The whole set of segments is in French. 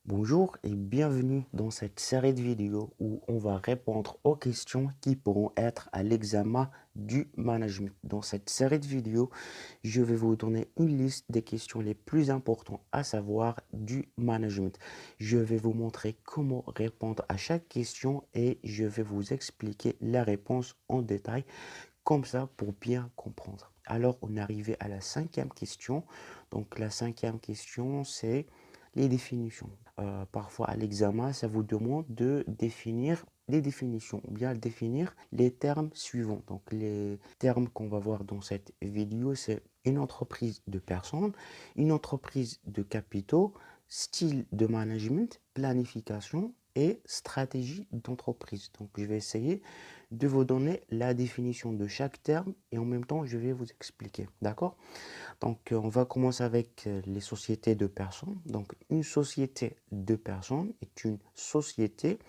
Bonjour et bienvenue dans cette série de vidéos où on va répondre aux questions qui pourront être à l'examen du management. Dans cette série de vidéos, je vais vous donner une liste des questions les plus importantes à savoir du management. Je vais vous montrer comment répondre à chaque question et je vais vous expliquer la réponse en détail, comme ça pour bien comprendre. Alors, on est arrivé à la cinquième question. Donc, la cinquième question, c'est les définitions. Parfois, à l'examen, ça vous demande de définir des définitions ou bien définir les termes suivants. Donc, les termes qu'on va voir dans cette vidéo, c'est une entreprise de personnes, une entreprise de capitaux, style de management, planification et stratégie d'entreprise. Donc, je vais essayer de vous donner la définition de chaque terme et en même temps, je vais vous expliquer. D'accord? Donc, on va commencer avec les sociétés de personnes. Donc, une société de personnes est une société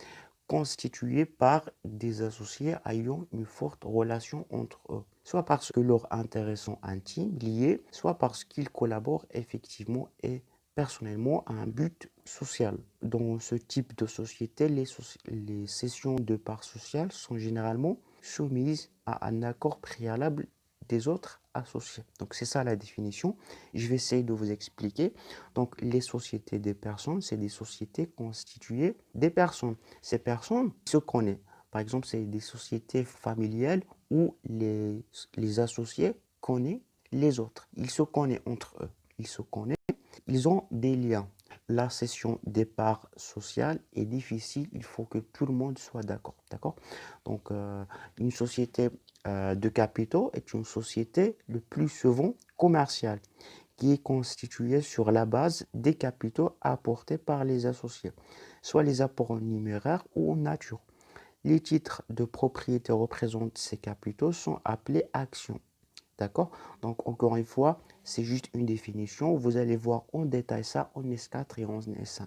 constituée par des associés ayant une forte relation entre eux, soit parce que leurs intérêts sont intimes, liés, soit parce qu'ils collaborent effectivement et personnellement à un but social. Dans ce type de société, les cessions de parts sociales sont généralement soumises à un accord préalable des autres associés. Donc c'est ça la définition. Je vais essayer de vous expliquer. Donc les sociétés des personnes, c'est des sociétés constituées des personnes. Ces personnes se connaissent. Par exemple, c'est des sociétés familiales où les associés connaissent les autres. Ils se connaissent entre eux. Ils se connaissent. Ils ont des liens. La cession des parts sociales est difficile. Il faut que tout le monde soit d'accord. D'accord? Donc, une société de capitaux est une société le plus souvent commerciale qui est constituée sur la base des capitaux apportés par les associés, soit les apports en numéraire ou en nature. Les titres de propriété représentent ces capitaux sont appelés actions. D'accord? Donc, encore une fois, c'est juste une définition. Vous allez voir en détail ça en S4 et en S5.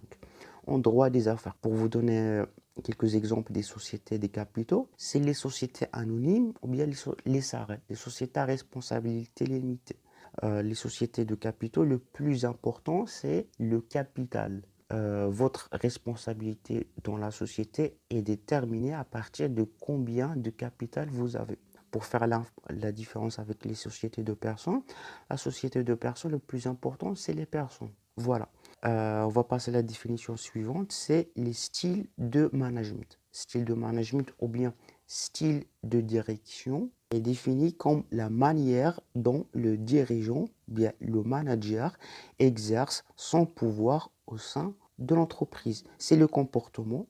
En droit des affaires, pour vous donner quelques exemples des sociétés des capitaux, c'est les sociétés anonymes ou bien les SARL, les sociétés à responsabilité limitée. Les sociétés de capitaux, le plus important, c'est le capital. Votre responsabilité dans la société est déterminée à partir de combien de capital vous avez. Pour faire la différence avec les sociétés de personnes, la société de personnes, le plus important, c'est les personnes. Voilà. On va passer à la définition suivante, c'est les styles de management. Style de management ou bien style de direction est défini comme la manière dont le dirigeant, bien le manager, exerce son pouvoir au sein de l'entreprise. C'est le comportement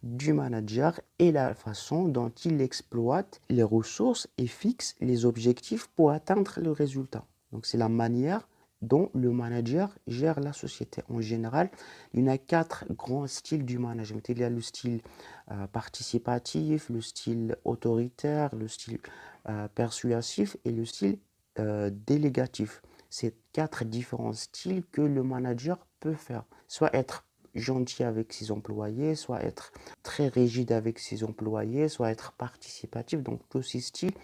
du manager et la façon dont il exploite les ressources et fixe les objectifs pour atteindre le résultat. Donc c'est la manière dont le manager gère la société. En général, il y a quatre grands styles du management. Il y a le style participatif, le style autoritaire, le style persuasif et le style délégatif. C'est quatre différents styles que le manager peut faire. Soit être gentil avec ses employés, soit être très rigide avec ses employés, soit être participatif. Donc tous ces styles,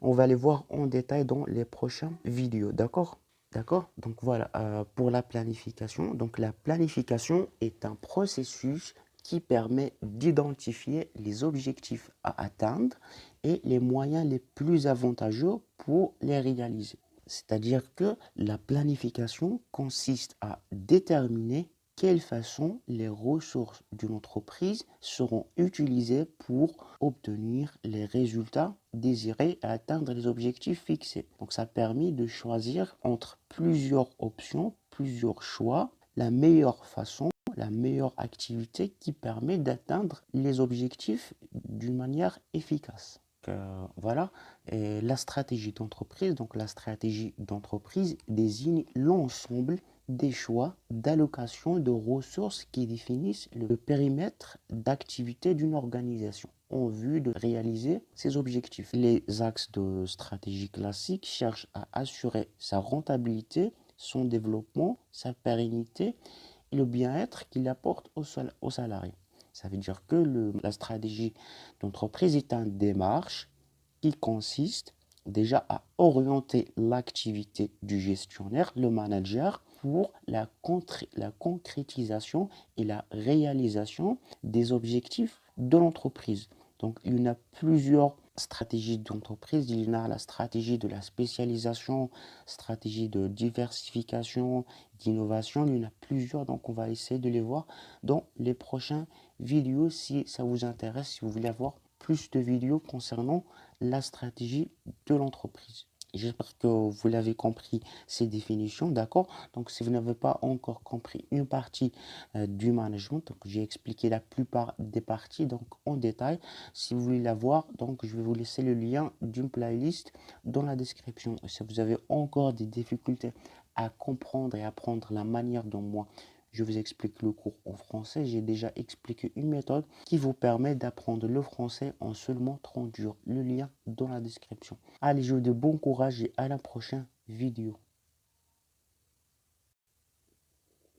on va les voir en détail dans les prochaines vidéos. D'accord? D'accord? Donc voilà, pour la planification. Donc la planification est un processus qui permet d'identifier les objectifs à atteindre et les moyens les plus avantageux pour les réaliser. C'est-à-dire que la planification consiste à déterminer quelle façon les ressources d'une entreprise seront utilisées pour obtenir les résultats désirés et atteindre les objectifs fixés. Donc ça permet de choisir entre plusieurs options, plusieurs choix, la meilleure façon, la meilleure activité qui permet d'atteindre les objectifs d'une manière efficace. Voilà, et la stratégie d'entreprise. Donc la stratégie d'entreprise désigne l'ensemble des choix d'allocation de ressources qui définissent le périmètre d'activité d'une organisation en vue de réaliser ses objectifs. Les axes de stratégie classique cherchent à assurer sa rentabilité, son développement, sa pérennité et le bien-être qu'il apporte aux salariés. Ça veut dire que la stratégie d'entreprise est une démarche qui consiste déjà à orienter l'activité du gestionnaire, le manager, pour la concrétisation et la réalisation des objectifs de l'entreprise. Donc, il y en a plusieurs stratégies d'entreprise. Il y en a la stratégie de la spécialisation, stratégie de diversification, d'innovation. Il y en a plusieurs, donc on va essayer de les voir dans les prochaines vidéos si ça vous intéresse, si vous voulez avoir plus de vidéos concernant la stratégie de l'entreprise. J'espère que vous l'avez compris, ces définitions, d'accord? Donc, si vous n'avez pas encore compris une partie du management, donc j'ai expliqué la plupart des parties donc en détail. Si vous voulez la voir, donc je vais vous laisser le lien d'une playlist dans la description. Et si vous avez encore des difficultés à comprendre et apprendre la manière dont moi je vous explique le cours en français, j'ai déjà expliqué une méthode qui vous permet d'apprendre le français en seulement 30 jours. Le lien dans la description. Allez, je vous dis bon courage et à la prochaine vidéo.